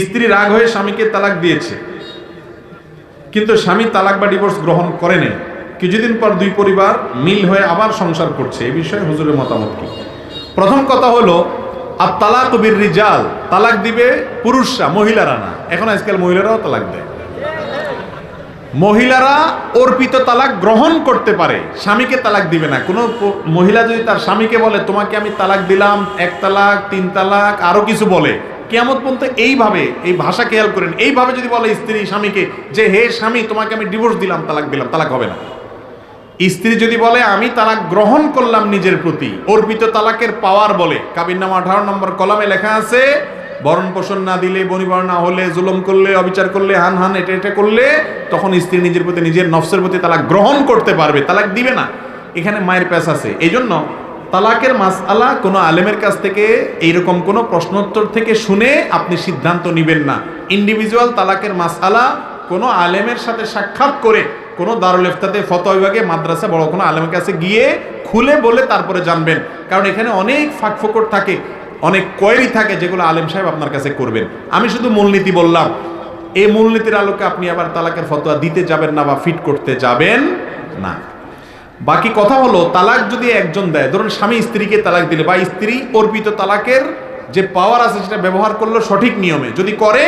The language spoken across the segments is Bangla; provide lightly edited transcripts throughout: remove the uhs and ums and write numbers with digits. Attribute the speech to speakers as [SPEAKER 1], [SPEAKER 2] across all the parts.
[SPEAKER 1] স্ত্রী রাগ হয়ে স্বামীকে তালাক দিয়েছে, কিন্তু স্বামী তালাক বা ডিভোর্স গ্রহণ করে নেই। কিছুদিন পর দুই পরিবার মিল হয়ে আবার সংসার করছে। এই বিষয়ে হুজুরের মতামত কি? প্রথম কথা হলো, আর তালাক বির রিজাল, তালাক দিবে পুরুষরা, মহিলারা না। এখন আজকাল মহিলারাও তালাক দেয়। মহিলারা অর্পিত তালাক গ্রহণ করতে পারে, স্বামীকে তালাক দিবে না। কোনো মহিলা যদি তার স্বামীকে বলে তোমাকে আমি তালাক দিলাম, 1 তালাক 3 তালাক আরো কিছু বলে, কিয়ামত পর্যন্ত এইভাবে, এই ভাষা খেয়াল করেন, এইভাবে যদি বলে স্ত্রী স্বামীকে যে হে স্বামী তোমাকে আমি ডিভোর্স দিলাম, তালাক দিলাম, তালাক হবে না। স্ত্রী যদি বলে আমি তালাক গ্রহণ করলাম নিজের প্রতি, অর্পিত তালাকের পাওয়ার বলে, কাবিননামা 18 নম্বর কলামে লেখা আছে, ভরণ পোষণ না দিলে, বনিবর না হলে, জুলুম করলে, অবিচার করলে, হান এটা করলে, তখন স্ত্রী নিজের প্রতি, নিজের নফসের প্রতি তালাক গ্রহণ করতে পারবে, তালাক দিবে না। এখানে মায়ের প্যাচ আছে। এই জন্য তালাকের মাসআলা কোনো আলেমের কাছ থেকে এইরকম কোনো প্রশ্নোত্তর থেকে শুনে আপনি সিদ্ধান্ত নেবেন না। ইন্ডিভিজুয়াল তালাকের মাসআলা কোনো আলেমের সাথে সাক্ষাৎ করে, কোনো দারুল ইফতাতে, ফতোয়া বিভাগে, মাদ্রাসা, বড় কোনো আলেমের কাছে গিয়ে খুলে বলে তারপরে জানবেন। কারণ এখানে অনেক ফাঁকফোকর থাকে, অনেক কোয়েরি থাকে, যেগুলো আলেম সাহেব আপনার কাছে করবেন। আমি শুধু মূলনীতি বললাম, এই মূলনীতির আলোকে আপনি আবার তালাকের ফতোয়া দিতে যাবেন না বা ফিট করতে যাবেন না। বাকি কথা হলো, তালাক যদি একজন দেয়, ধরুন স্বামী স্ত্রীকে তালাক দিলে, বা স্ত্রী অর্পিত তালাকের যে পাওয়ার আছে সেটা ব্যবহার করলো সঠিক নিয়মে, যদি করে,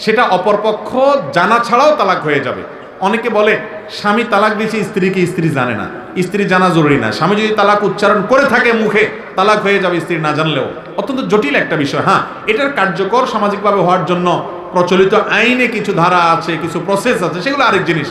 [SPEAKER 1] সেটা অপরপক্ষ জানা ছাড়াও তালাক হয়ে যাবে। অনেকে বলে স্বামী তালাক দিয়েছে স্ত্রীকে, স্ত্রী জানে না। স্ত্রী জানা জরুরি না। স্বামী যদি তালাক উচ্চারণ করে থাকে মুখে, তালাক হয়ে যাবে স্ত্রী না জানলেও। অত্যন্ত জটিল একটা বিষয়। হ্যাঁ, এটার কার্যকর সামাজিকভাবে হওয়ার জন্য প্রচলিত আইনে কিছু ধারা আছে, কিছু প্রসেস আছে, সেগুলো আরেক জিনিস।